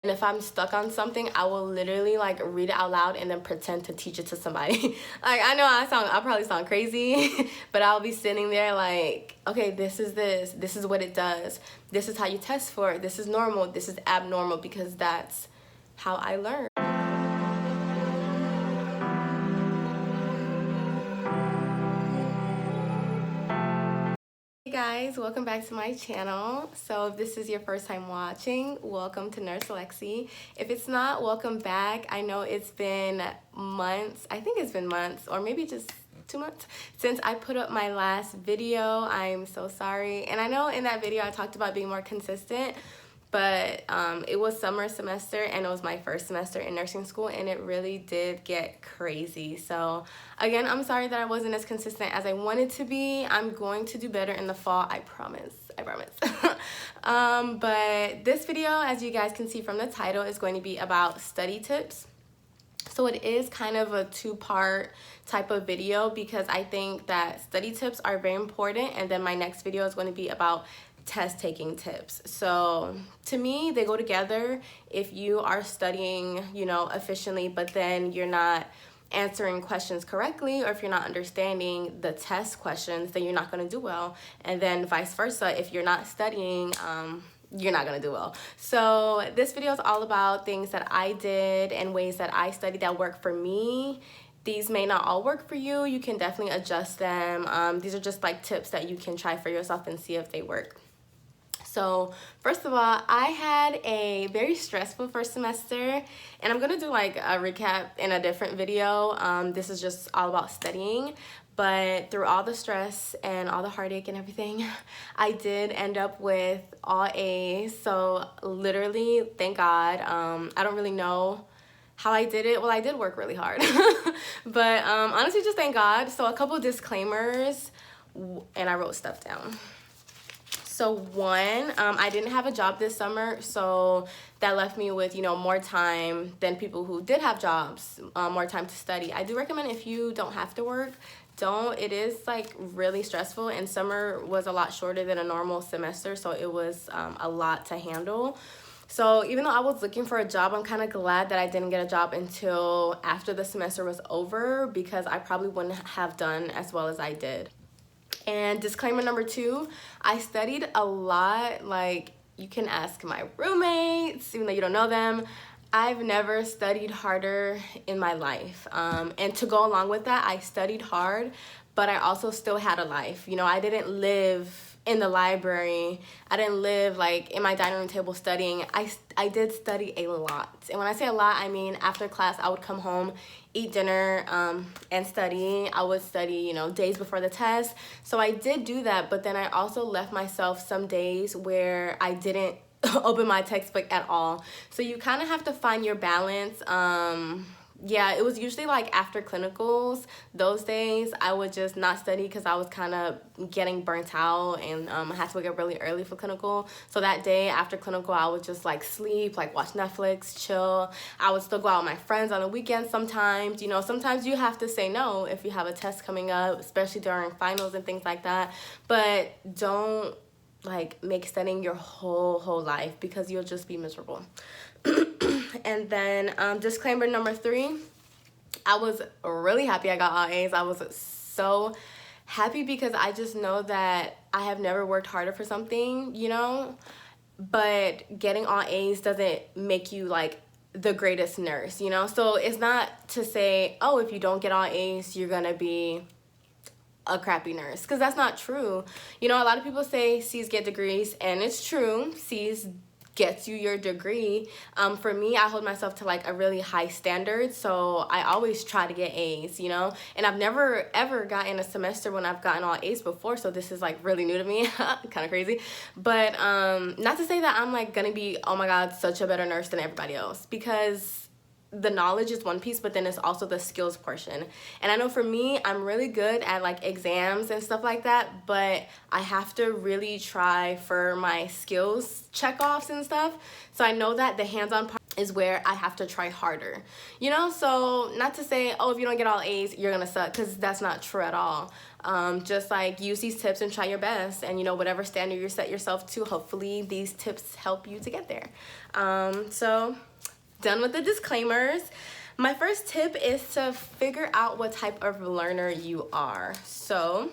And if I'm stuck on something, I will literally like read it out loud and then pretend to teach it to somebody. Like, I know I probably sound crazy, but I'll be sitting there like, okay, this is what it does. This is how you test for it. This is normal. This is abnormal, because that's how I learn. Hey guys, welcome back to my channel. So if this is your first time watching, welcome to Nurse Lexi. If it's not, welcome back. I know it's been months, I think it's been months, or maybe just 2 months since I put up my last video. I'm so sorry. And I know in that video I talked about being more consistent, but it was summer semester and it was my first semester in nursing school, and it really did get crazy. So again, I'm sorry that I wasn't as consistent as I wanted to be. I'm going to do better in the fall, I promise. But this video, as you guys can see from the title, is going to be about study tips. So it is kind of a two-part type of video, because I think that study tips are very important, and then my next video is going to be about test taking tips. So to me, they go together. If you are studying, efficiently, but then you're not answering questions correctly, or if you're not understanding the test questions, then you're not going to do well. And then vice versa, if you're not studying, you're not gonna do well. So this video is all about things that I did and ways that I studied that work for me. These may not all work for you. You can definitely adjust them. These are just like tips that you can try for yourself and see if they work. So first of all, I had a very stressful first semester, and I'm gonna do like a recap in a different video. This is just all about studying. But through all the stress and all the heartache and everything, I did end up with all A's. So literally, thank God. I don't really know how I did it. Well, I did work really hard. But honestly, just thank God. So a couple disclaimers, and I wrote stuff down. So one, I didn't have a job this summer, so that left me with, more time than people who did have jobs, more time to study. I do recommend, if you don't have to work, don't. It is like really stressful, and summer was a lot shorter than a normal semester, so it was a lot to handle. So even though I was looking for a job, I'm kind of glad that I didn't get a job until after the semester was over, because I probably wouldn't have done as well as I did. And disclaimer number two, I studied a lot. Like, you can ask my roommates, even though you don't know them. I've never studied harder in my life. And to go along with that, I studied hard, but I also still had a life. I didn't live in the library. I didn't live like in my dining room table studying. I did study a lot. And when I say a lot, I mean after class, I would come home, eat dinner, and study. I would study, days before the test. So I did do that, but then I also left myself some days where I didn't open my textbook at all. So you kind of have to find your balance. Yeah, it was usually like after clinicals. Those days I would just not study because I was kind of getting burnt out, and I had to wake up really early for clinical. So that day after clinical, I would just like sleep, like watch Netflix, chill. I would still go out with my friends on the weekends sometimes. Sometimes you have to say no if you have a test coming up, especially during finals and things like that. But don't like make studying your whole life, because you'll just be miserable. And then disclaimer number three, I was really happy I got all A's. I was so happy, because I just know that I have never worked harder for something, but getting all A's doesn't make you like the greatest nurse, So it's not to say, oh, if you don't get all A's, you're gonna be a crappy nurse, because that's not true. A lot of people say C's get degrees, and it's true. C's gets you your degree. For me, I hold myself to like a really high standard, so I always try to get A's, and I've never ever gotten a semester when I've gotten all A's before, so this is like really new to me. Kind of crazy, but not to say that I'm like gonna be, oh my god, such a better nurse than everybody else, because the knowledge is one piece, but then it's also the skills portion. And I know for me, I'm really good at like exams and stuff like that, but I have to really try for my skills checkoffs and stuff. So I know that the hands-on part is where I have to try harder, you know? So not to say, oh, if you don't get all A's, you're gonna suck, because that's not true at all. Just like use these tips and try your best, and you know, whatever standard you set yourself to, hopefully these tips help you to get there. So done with the disclaimers. My first tip is to figure out what type of learner you are. So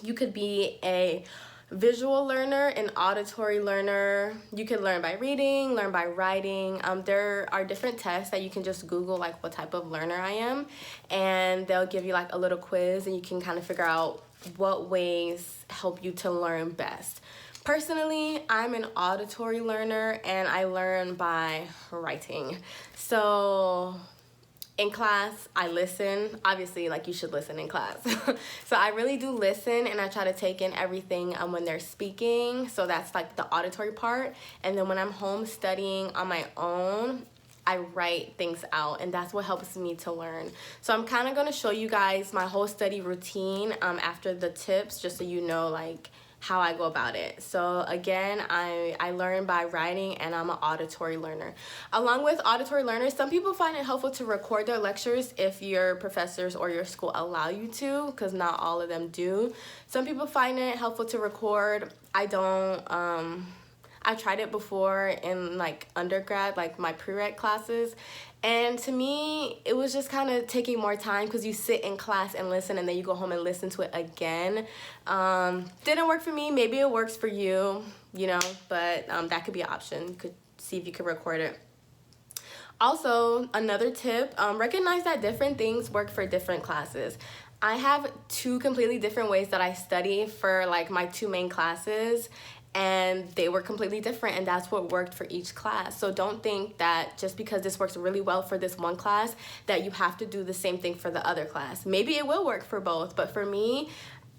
you could be a visual learner, an auditory learner. You can learn by reading, learn by writing. There are different tests that you can just Google, like what type of learner I am, and they'll give you like a little quiz, and you can kind of figure out what ways help you to learn best. Personally, I'm an auditory learner, and I learn by writing. So in class, I listen. Obviously, like, you should listen in class. So I really do listen, and I try to take in everything when they're speaking. So that's like the auditory part. And then when I'm home studying on my own, I write things out, and that's what helps me to learn. So I'm kind of going to show you guys my whole study routine after the tips, just so you know, like, how I go about it. So again, I learn by writing, and I'm an auditory learner. Along with auditory learners, some people find it helpful to record their lectures if your professors or your school allow you to, because not all of them do. Some people find it helpful to record. I don't. I tried it before in like undergrad, like my prereq classes, and to me it was just kind of taking more time, because you sit in class and listen, and then you go home and listen to it again. Didn't work for me. Maybe it works for you, you know, but that could be an option. You could see if you could record it. Also, another tip, recognize that different things work for different classes. I have two completely different ways that I study for like my two main classes, and they were completely different, and that's what worked for each class. So don't think that just because this works really well for this one class that you have to do the same thing for the other class. Maybe it will work for both, but for me,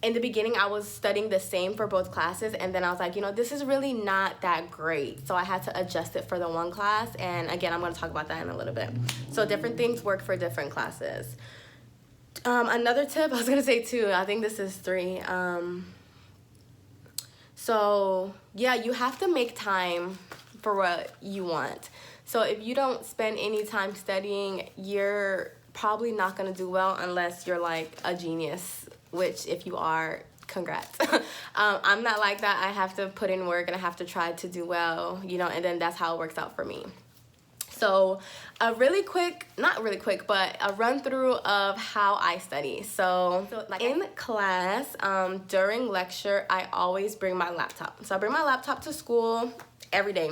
in the beginning, I was studying the same for both classes, and then I was like, you know, this is really not that great. So I had to adjust it for the one class, and again, I'm going to talk about that in a little bit. So different things work for different classes. Another tip, I was going to say two, I think this is three. So yeah, you have to make time for what you want. So if you don't spend any time studying, you're probably not going to do well unless you're like a genius, which if you are, congrats. I'm not like that. I have to put in work, and I have to try to do well, you know, and then that's how it works out for me. So a really quick, not really quick, but a run through of how I study. So like in class, during lecture, I always bring my laptop. So I bring my laptop to school every day.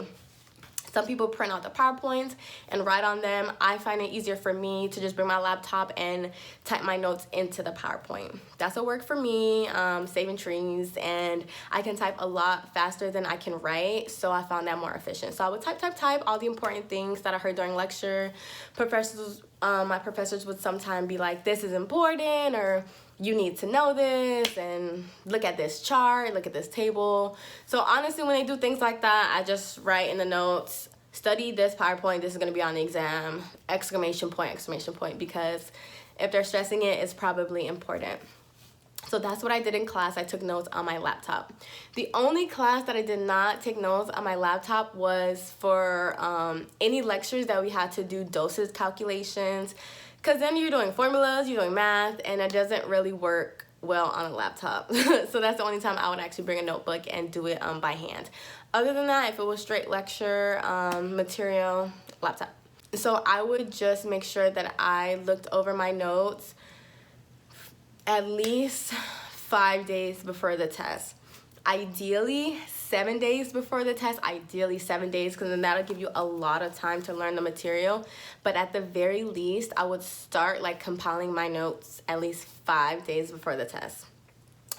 Some people print out the PowerPoints and write on them. I find it easier for me to just bring my laptop and type my notes into the PowerPoint. That's what worked for me, saving trees, and I can type a lot faster than I can write, so I found that more efficient. So I would type all the important things that I heard during lecture. My professors would sometimes be like, this is important, or you need to know this, and look at this chart, look at this table. So honestly, when they do things like that, I just write in the notes, study this PowerPoint, this is gonna be on the exam, exclamation point, because if they're stressing it, it's probably important. So that's what I did in class. I took notes on my laptop. The only class that I did not take notes on my laptop was for any lectures that we had to do dosage calculations, because then you're doing formulas, you're doing math, and it doesn't really work well on a laptop. So that's the only time I would actually bring a notebook and do it by hand. Other than that, if it was straight lecture material, laptop. So I would just make sure that I looked over my notes at least 5 days before the test. Ideally 7 days before the test, ideally 7 days, because then that'll give you a lot of time to learn the material. But at the very least, I would start like compiling my notes at least 5 days before the test.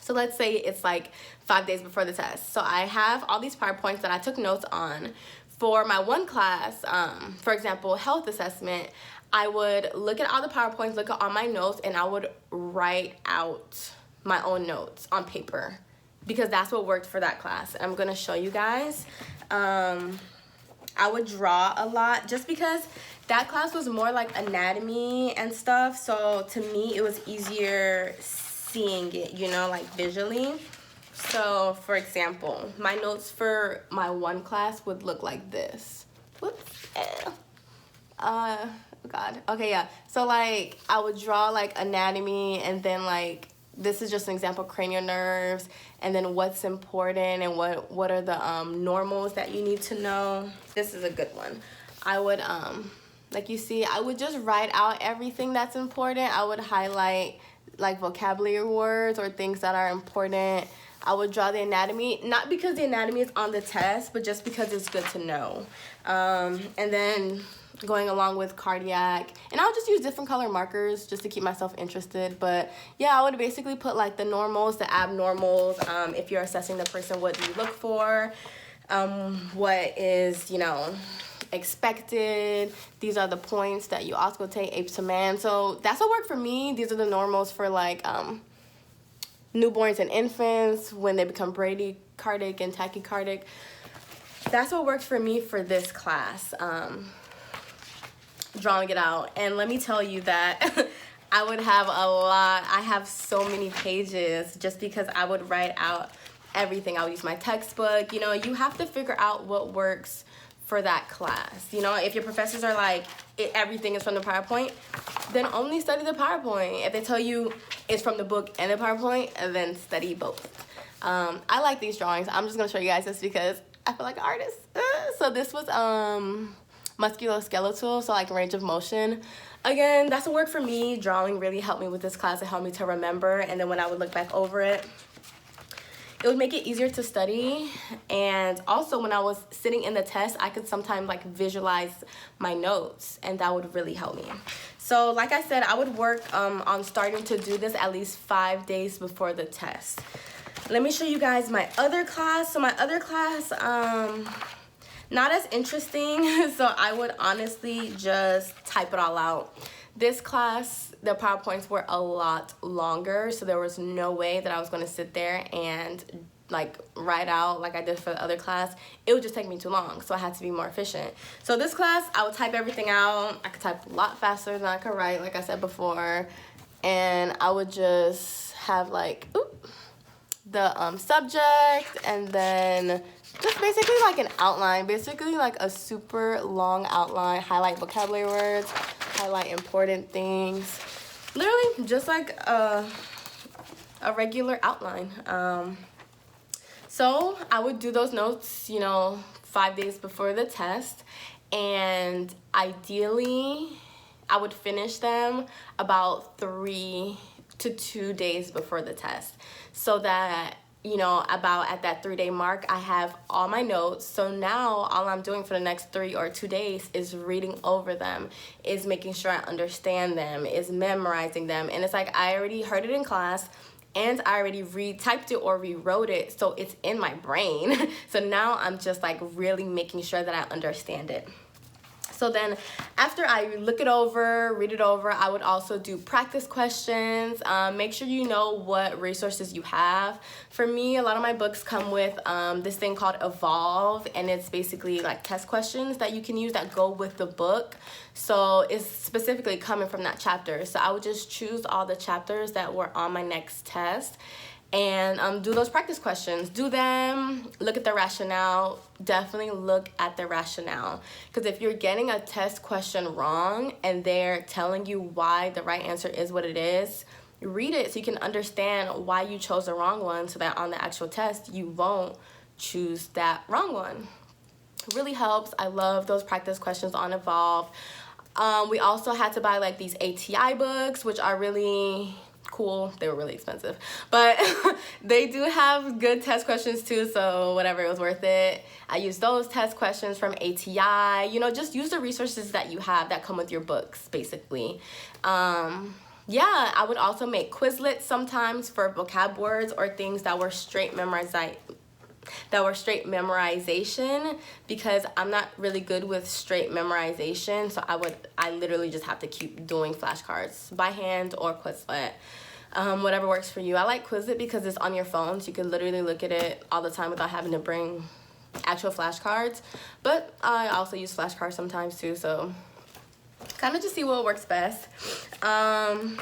So let's say it's like 5 days before the test. So I have all these PowerPoints that I took notes on. For my one class, for example, health assessment, I would look at all the PowerPoints, look at all my notes, and I would write out my own notes on paper, because that's what worked for that class. I'm gonna show you guys. I would draw a lot just because that class was more like anatomy and stuff. So to me, it was easier seeing it, you know, like visually. So for example, my notes for my one class would look like this. Whoops. God. Okay, yeah. So, like, I would draw, like, anatomy, and then, like, this is just an example, cranial nerves, and then what's important and what are the normals that you need to know. This is a good one. I would, like you see, I would just write out everything that's important. I would highlight, like, vocabulary words or things that are important. I would draw the anatomy, not because the anatomy is on the test, but just because it's good to know. And then going along with cardiac, and I'll just use different color markers just to keep myself interested. But yeah, I would basically put like the normals, the abnormals. If you're assessing the person, what do you look for? What is, you know, expected. These are the points that you auscultate, apes to man. So that's what worked for me. These are the normals for like newborns and infants when they become bradycardic and tachycardic. That's what worked for me for this class, drawing it out. And let me tell you that I would have I have so many pages just because I would write out everything. I would use my textbook. You know, you have to figure out what works for that class. You know, if your professors are like, everything is from the PowerPoint, then only study the PowerPoint. If they tell you it's from the book and the PowerPoint, then study both. I like these drawings. I'm just gonna show you guys this because I feel like an artist. So this was musculoskeletal, so like range of motion. Again, that's what worked for me. Drawing really helped me with this class. It helped me to remember, and then when I would look back over it, it would make it easier to study. And also when I was sitting in the test, I could sometimes like visualize my notes, and that would really help me. So like I said, I would work on starting to do this at least 5 days before the test. Let me show you guys my other class. So my other class, not as interesting, so I would honestly just type it all out. This class, the PowerPoints were a lot longer, so there was no way that I was gonna sit there and like write out like I did for the other class. It would just take me too long, so I had to be more efficient. So this class, I would type everything out. I could type a lot faster than I could write, like I said before, and I would just have like, the subject, and then just basically like an outline, basically like a super long outline, highlight vocabulary words, highlight important things, literally just like a regular outline. So I would do those notes, you know, 5 days before the test, and ideally I would finish them about 3 to 2 days before the test, so that, you know, about at that 3-day mark, I have all my notes. So now all I'm doing for the next 3 or 2 days is reading over them, is making sure I understand them, is memorizing them. And it's like I already heard it in class, and I already typed it or rewrote it, so it's in my brain. So now I'm just like really making sure that I understand it. So then after I look it over, read it over, I would also do practice questions. Make sure you know what resources you have. For me, a lot of my books come with this thing called Evolve, and it's basically like test questions that you can use that go with the book. So it's specifically coming from that chapter. So I would just choose all the chapters that were on my next test and do those practice questions. Do them, look at the rationale. Definitely look at the rationale, because if you're getting a test question wrong and they're telling you why the right answer is what it is, read it so you can understand why you chose the wrong one, so that on the actual test you won't choose that wrong one. It really helps. I love those practice questions on Evolve. We also had to buy like these ATI books, which are really cool. They were really expensive, but they do have good test questions too, so whatever, it was worth it. I used those test questions from ATI. You know, just use the resources that you have that come with your books, basically. Yeah, I would also make Quizlets sometimes for vocab words or things that were straight memorization, because I'm not really good with straight memorization. So I literally just have to keep doing flashcards by hand or Quizlet, whatever works for you. I like Quizlet because it's on your phone, so you can literally look at it all the time without having to bring actual flashcards. But I also use flashcards sometimes too, so kind of just see what works best.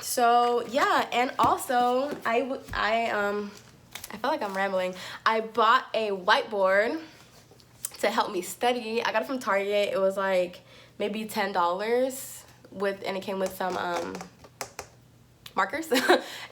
So yeah, and also I feel like I'm rambling. I bought a whiteboard to help me study. I got it from Target. It was like maybe $10 and it came with some markers.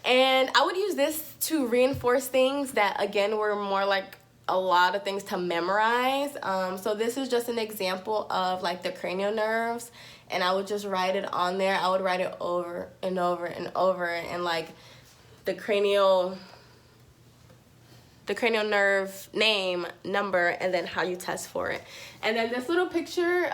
And I would use this to reinforce things that, again, were more like a lot of things to memorize. So this is just an example of like the cranial nerves, and I would just write it on there. I would write it over and over and over, and like the cranial nerve name, number, and then how you test for it. And then this little picture,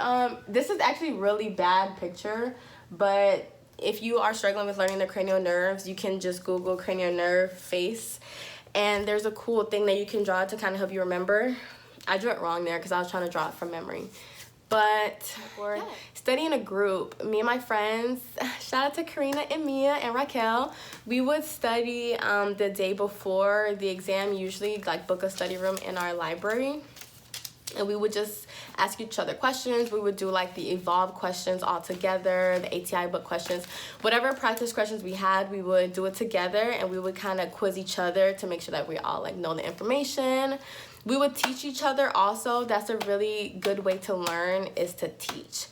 this is actually a really bad picture, but if you are struggling with learning the cranial nerves, you can just Google cranial nerve face, and there's a cool thing that you can draw to kind of help you remember. I drew it wrong there because I was trying to draw it from memory. But for studying a group, me and my friends, shout out to Karina and Mia and Raquel, we would study the day before the exam, usually like book a study room in our library. And we would just ask each other questions. We would do like the Evolve questions all together, the ATI book questions. Whatever practice questions we had, we would do it together, and we would kind of quiz each other to make sure that we all like know the information. We would teach each other also. That's a really good way to learn, is to teach.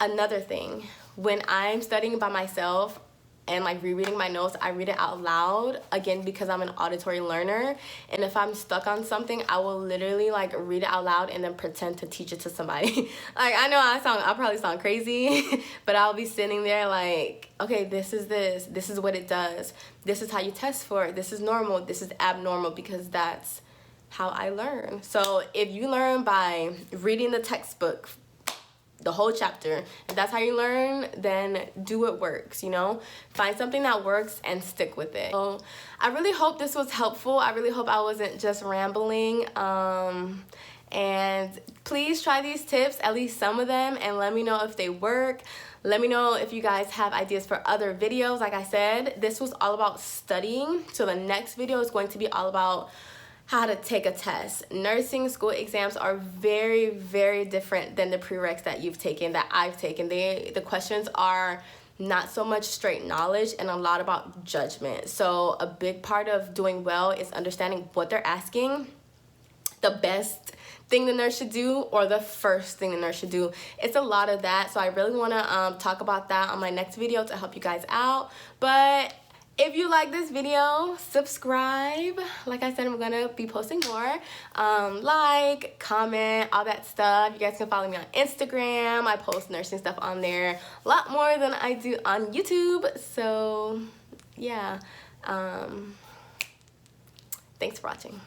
Another thing, when I'm studying by myself and like rereading my notes, I read it out loud, again, because I'm an auditory learner. And if I'm stuck on something, I will literally like read it out loud and then pretend to teach it to somebody. Like, I know I'll probably sound crazy, but I'll be sitting there like, okay, this is what it does. This is how you test for it. This is normal. This is abnormal, because that's how I learn. So if you learn by reading the textbook, the whole chapter, if that's how you learn, then do what works, you know? Find something that works and stick with it. So I really hope this was helpful. I really hope I wasn't just rambling. And please try these tips, at least some of them, and let me know if they work. Let me know if you guys have ideas for other videos. Like I said, this was all about studying. So the next video is going to be all about how to take a test. Nursing school exams are very, very different than the prereqs that you've taken, that I've taken. The questions are not so much straight knowledge and a lot about judgment. So a big part of doing well is understanding what they're asking, the best thing the nurse should do, or the first thing the nurse should do. It's a lot of that. So I really wanna talk about that on my next video to help you guys out. But if you like this video, subscribe. Like I said, I'm gonna be posting more. Like, comment, all that stuff. You guys can follow me on Instagram. I post nursing stuff on there a lot more than I do on YouTube. So yeah, thanks for watching.